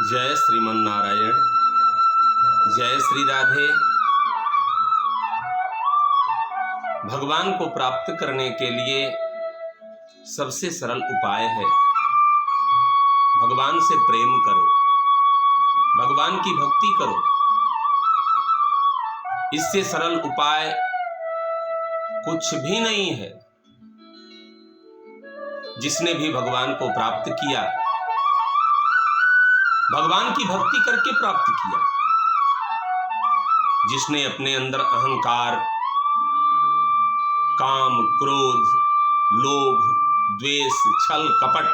जय श्रीमन नारायण, जय श्री राधे। भगवान को प्राप्त करने के लिए सबसे सरल उपाय है भगवान से प्रेम करो, भगवान की भक्ति करो। इससे सरल उपाय कुछ भी नहीं है। जिसने भी भगवान को प्राप्त किया, भगवान की भक्ति करके प्राप्त किया। जिसने अपने अंदर अहंकार, काम, क्रोध, लोभ, द्वेष, छल, कपट,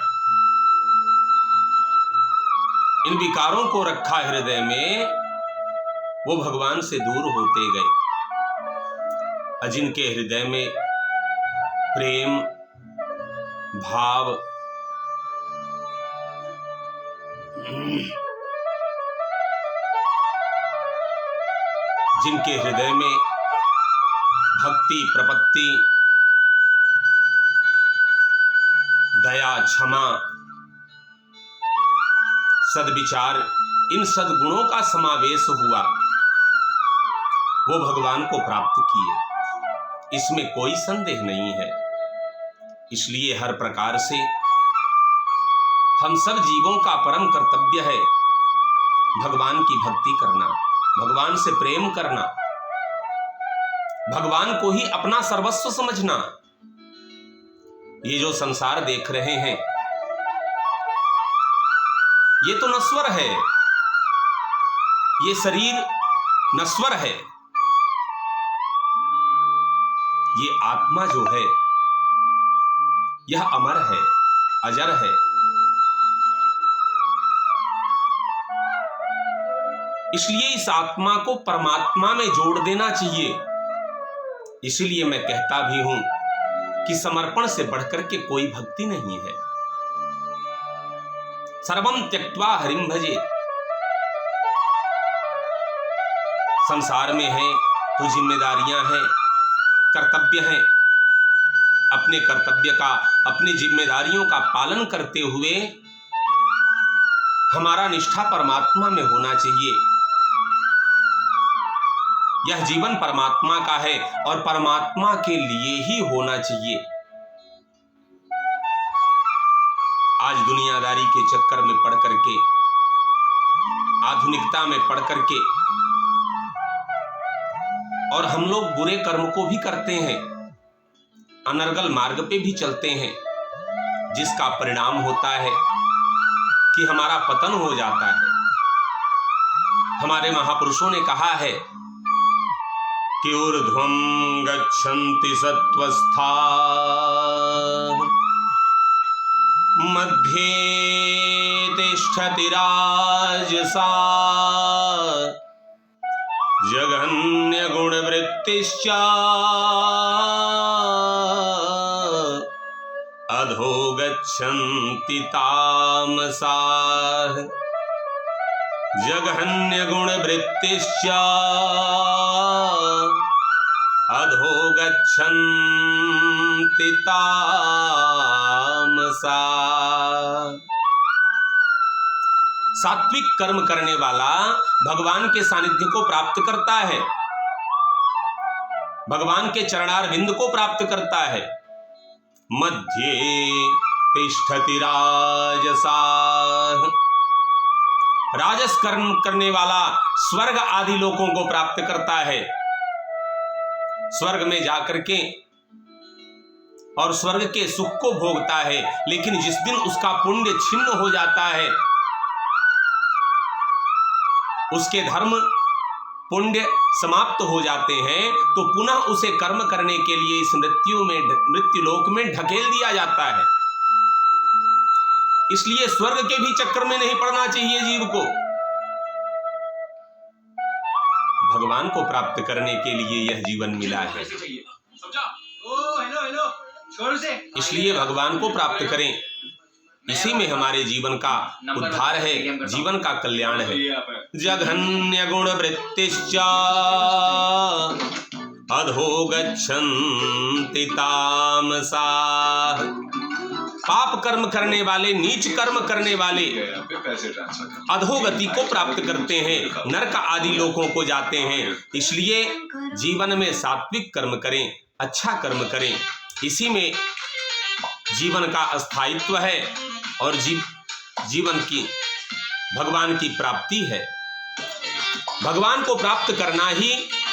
इन विकारों को रखा हृदय में, वो भगवान से दूर होते गए। जिनके हृदय में प्रेम भाव, जिनके हृदय में भक्ति, प्रपत्ति, दया, क्षमा, सद्विचार, इन सद्गुणों का समावेश हुआ, वो भगवान को प्राप्त किए। इसमें कोई संदेह नहीं है। इसलिए हर प्रकार से हम सब जीवों का परम कर्तव्य है भगवान की भक्ति करना, भगवान से प्रेम करना, भगवान को ही अपना सर्वस्व समझना। ये जो संसार देख रहे हैं, ये तो नश्वर है, ये शरीर नश्वर है। ये आत्मा जो है, यह अमर है, अजर है। इसलिए इस आत्मा को परमात्मा में जोड़ देना चाहिए। इसीलिए मैं कहता भी हूं कि समर्पण से बढ़कर के कोई भक्ति नहीं है। सर्वम त्यक्त्वा हरिं भजे। संसार में है तो जिम्मेदारियां हैं, कर्तव्य हैं। अपने कर्तव्य का, अपनी जिम्मेदारियों का पालन करते हुए हमारा निष्ठा परमात्मा में होना चाहिए। यह जीवन परमात्मा का है और परमात्मा के लिए ही होना चाहिए। आज दुनियादारी के चक्कर में पड़ करके, आधुनिकता में पड़ करके, और हम लोग बुरे कर्म को भी करते हैं, अनर्गल मार्ग पे भी चलते हैं, जिसका परिणाम होता है कि हमारा पतन हो जाता है। हमारे महापुरुषों ने कहा है कि ऊर्ध्वं गच्छन्ति सत्त्वस्था मध्ये तिष्ठति राजसा जघन्य गुणवृत्तिश्च अधो गच्छन्ति तामसाः। जघन्य गुणवृत्तिश्च अधो गच्छन्ति तामसाः। सात्विक कर्म करने वाला भगवान के सानिध्य को प्राप्त करता है, भगवान के चरणारविंद को प्राप्त करता है। मध्ये तिष्ठति राजसाः। राजस कर्म करने वाला स्वर्ग आदि लोकों को प्राप्त करता है। स्वर्ग में जाकर के और स्वर्ग के सुख को भोगता है। लेकिन जिस दिन उसका पुण्य छिन्न हो जाता है, उसके धर्म पुण्य समाप्त हो जाते हैं, तो पुनः उसे कर्म करने के लिए इस मृत्यु लोक में ढकेल दिया जाता है। इसलिए स्वर्ग के भी चक्कर में नहीं पड़ना चाहिए जीव को। भगवान को प्राप्त करने के लिए यह जीवन मिला है। इसलिए भगवान को प्राप्त करें। इसी में हमारे जीवन का उद्धार है, जीवन का कल्याण है। जघन्य गुण वृत्तिश्च अधो गच्छन्ति तामसाः। पाप कर्म करने वाले, नीच कर्म करने वाले अधोगति को प्राप्त करते हैं, नरक आदि लोकों को जाते हैं। इसलिए जीवन में सात्विक कर्म करें, अच्छा कर्म करें, इसी में जीवन का अस्थायित्व है और जीवन की भगवान की प्राप्ति है। भगवान को प्राप्त करना ही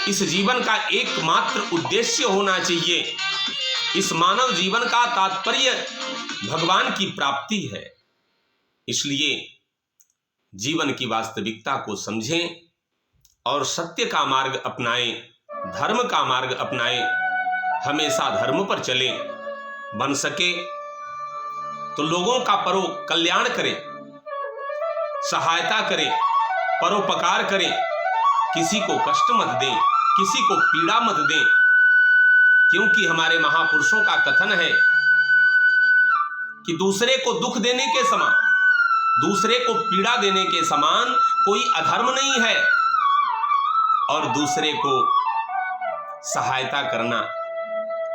इस जीवन का एकमात्र उद्देश्य होना चाहिए। इस मानव जीवन का तात्पर्य भगवान की प्राप्ति है। इसलिए जीवन की वास्तविकता को समझें और सत्य का मार्ग अपनाएं, धर्म का मार्ग अपनाएं, हमेशा धर्म पर चलें। बन सके तो लोगों का कल्याण करें, सहायता करें, परोपकार करें, किसी को कष्ट मत दें, किसी को पीड़ा मत दें, क्योंकि हमारे महापुरुषों का कथन है कि दूसरे को दुख देने के समान, दूसरे को पीड़ा देने के समान कोई अधर्म नहीं है। और दूसरे को सहायता करना,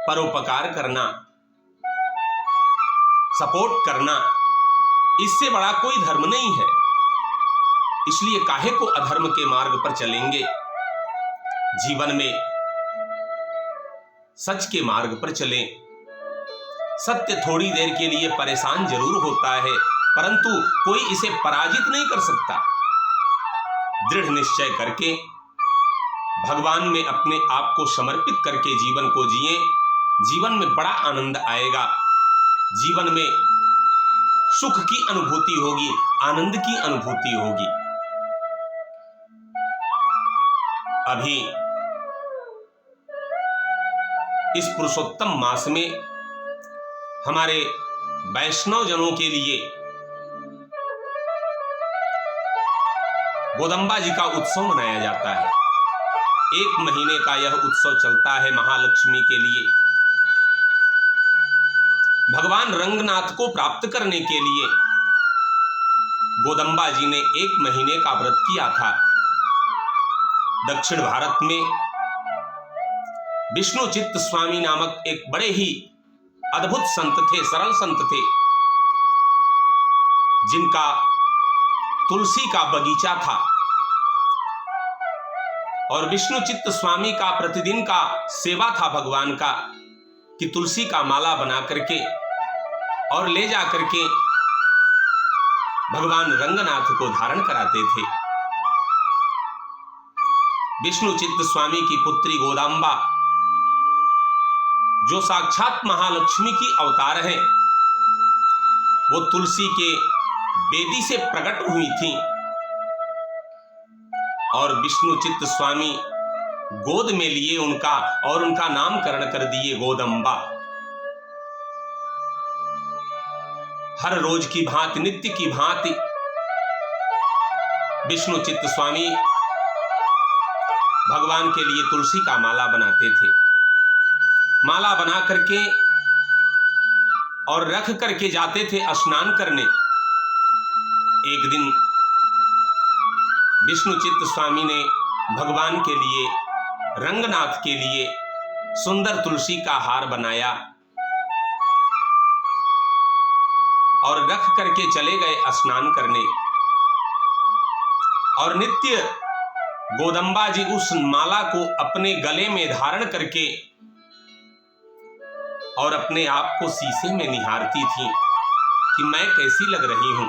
परोपकार करना, सपोर्ट करना, इससे बड़ा कोई धर्म नहीं है। इसलिए काहे को अधर्म के मार्ग पर चलेंगे। जीवन में सच के मार्ग पर चलें। सत्य थोड़ी देर के लिए परेशान जरूर होता है, परंतु कोई इसे पराजित नहीं कर सकता। दृढ़ निश्चय करके भगवान में अपने आप को समर्पित करके जीवन को जिएं। जीवन में बड़ा आनंद आएगा, जीवन में सुख की अनुभूति होगी, आनंद की अनुभूति होगी। अभी इस पुरुषोत्तम मास में हमारे वैष्णव जनों के लिए गोदंबा जी का उत्सव मनाया जाता है। 1 महीने का यह उत्सव चलता है महालक्ष्मी के लिए। भगवान रंगनाथ को प्राप्त करने के लिए गोदंबा जी ने 1 महीने का व्रत किया था। दक्षिण भारत में विष्णुचित्त स्वामी नामक एक बड़े ही अद्भुत संत थे, सरल संत थे, जिनका तुलसी का बगीचा था। और विष्णुचित्त स्वामी का प्रतिदिन का सेवा था भगवान का कि तुलसी का माला बना करके और ले जा करके भगवान रंगनाथ को धारण कराते थे। विष्णुचित्त स्वामी की पुत्री गोदांबा, जो साक्षात महालक्ष्मी की अवतार हैं, वो तुलसी के बेदी से प्रकट हुई थी और विष्णुचित्त स्वामी गोद में लिए उनका और उनका नामकरण कर दिए गोदंबा। हर रोज की भांति, नित्य की भांति विष्णुचित्त स्वामी भगवान के लिए तुलसी का माला बनाते थे। माला बना करके और रख करके जाते थे स्नान करने। एक दिन विष्णुचित्त स्वामी ने भगवान के लिए, रंगनाथ के लिए सुंदर तुलसी का हार बनाया और रख करके चले गए स्नान करने। और नित्य गोदंबा जी उस माला को अपने गले में धारण करके और अपने आप को शीशे में निहारती थी कि मैं कैसी लग रही हूं,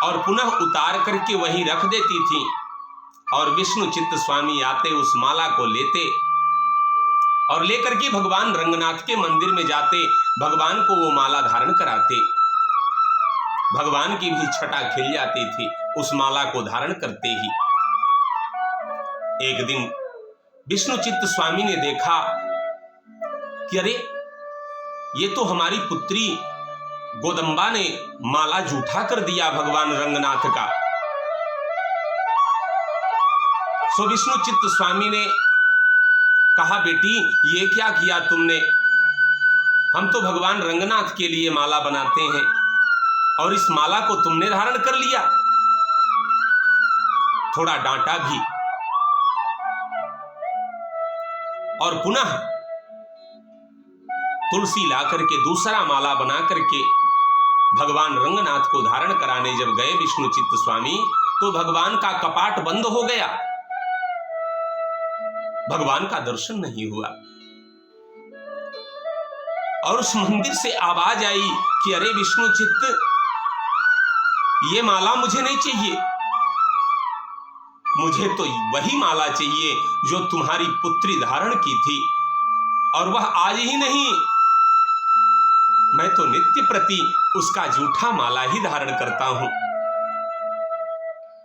और पुनः उतार करके वहीं रख देती थी। और विष्णुचित्त स्वामी आते, उस माला को लेते और लेकर के भगवान रंगनाथ के मंदिर में जाते, भगवान को वो माला धारण कराते। भगवान की भी छटा खिल जाती थी उस माला को धारण करते ही। एक दिन विष्णुचित्त स्वामी ने देखा कि अरे, ये तो हमारी पुत्री गोदंबा ने माला जूठा कर दिया भगवान रंगनाथ का। सो विष्णुचित्त स्वामी ने कहा, बेटी ये क्या किया तुमने? हम तो भगवान रंगनाथ के लिए माला बनाते हैं और इस माला को तुमने धारण कर लिया। थोड़ा डांटा भी और पुनः तुलसी ला करके दूसरा माला बना करके भगवान रंगनाथ को धारण कराने जब गए विष्णु चित्त स्वामी, तो भगवान का कपाट बंद हो गया, भगवान का दर्शन नहीं हुआ। और उस मंदिर से आवाज आई कि अरे विष्णु चित्त, ये माला मुझे नहीं चाहिए, मुझे तो वही माला चाहिए जो तुम्हारी पुत्री धारण की थी, और वह आज ही नहीं, मैं तो नित्य प्रति उसका जूठा माला ही धारण करता हूं।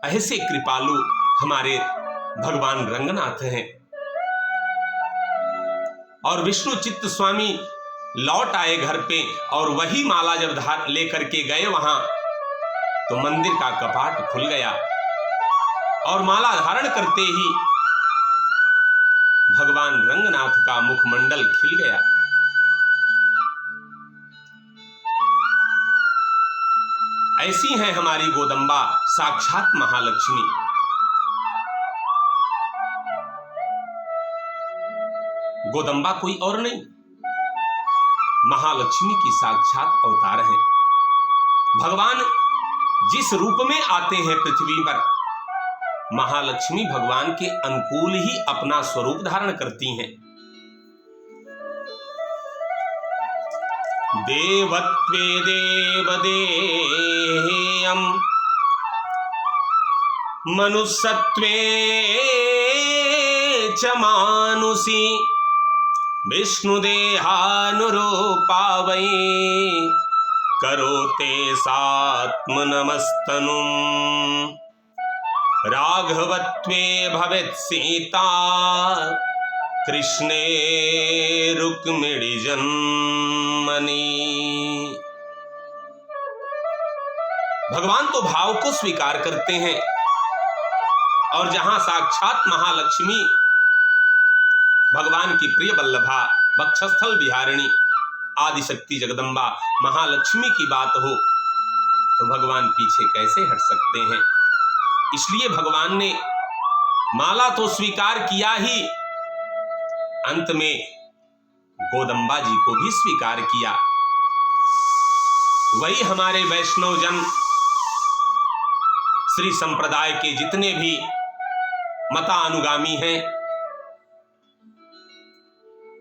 ऐसे कृपालु हमारे भगवान रंगनाथ हैं। और विष्णु चित्त स्वामी लौट आए घर पे, और वही माला जब लेकर के गए वहां, तो मंदिर का कपाट खुल गया, और माला धारण करते ही भगवान रंगनाथ का मुखमंडल खिल गया। ऐसी है हमारी गोदंबा, साक्षात महालक्ष्मी। गोदंबा कोई और नहीं, महालक्ष्मी की साक्षात अवतार है। भगवान जिस रूप में आते हैं पृथ्वी पर, महालक्ष्मी भगवान के अनुकूल ही अपना स्वरूप धारण करती हैं। देवत्वे देवदेयं मनुष्यत्वे च मानुषी विष्णुदेहानुरूपा वै करोते सात्मनमस्तनुं राघवत्वे भवेत् सीता कृष्णे रुक्मिणी जन्मनि। भगवान तो भाव को स्वीकार करते हैं, और जहां साक्षात महालक्ष्मी भगवान की प्रिय वल्लभा वक्षस्थल विहारिणी आदिशक्ति जगदम्बा महालक्ष्मी की बात हो, तो भगवान पीछे कैसे हट सकते हैं। इसलिए भगवान ने माला तो स्वीकार किया ही, अंत में गोदंबा जी को भी स्वीकार किया। वही हमारे वैष्णव जन, श्री संप्रदाय के जितने भी मतानुगामी हैं,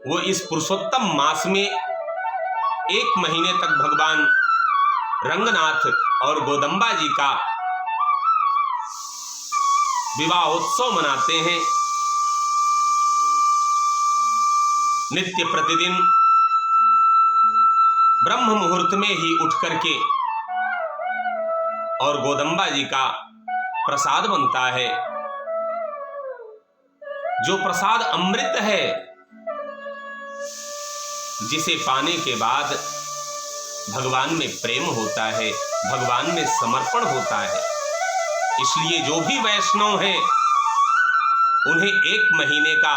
वो इस पुरुषोत्तम मास में 1 महीने तक भगवान रंगनाथ और गोदंबा जी का विवाहोत्सव मनाते हैं। नित्य प्रतिदिन ब्रह्म मुहूर्त में ही उठ करके और गोदंबा जी का प्रसाद बनता है, जो प्रसाद अमृत है, जिसे पाने के बाद भगवान में प्रेम होता है, भगवान में समर्पण होता है। इसलिए जो भी वैष्णव हैं, उन्हें 1 महीने का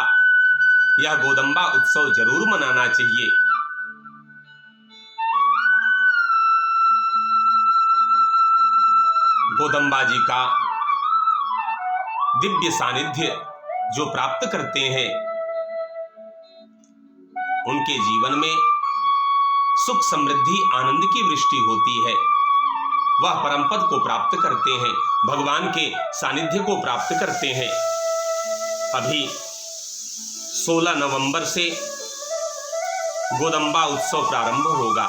यह गोदंबा उत्सव जरूर मनाना चाहिए। गोदंबा जी का दिव्य सानिध्य जो प्राप्त करते हैं, उनके जीवन में सुख समृद्धि आनंद की वृष्टि होती है। वह परम पद को प्राप्त करते हैं, भगवान के सानिध्य को प्राप्त करते हैं। अभी 16 नवंबर से गोदंबा उत्सव प्रारंभ होगा।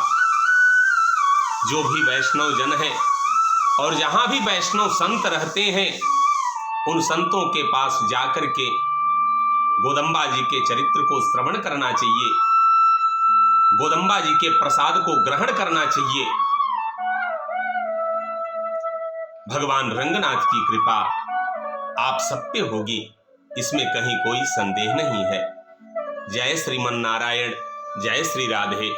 जो भी वैष्णव जन है और जहां भी वैष्णव संत रहते हैं, उन संतों के पास जाकर के गोदंबा जी के चरित्र को श्रवण करना चाहिए, गोदंबा जी के प्रसाद को ग्रहण करना चाहिए। भगवान रंगनाथ की कृपा आप सब पे होगी, इसमें कहीं कोई संदेह नहीं है। जय श्रीमन नारायण, जय श्री राधे।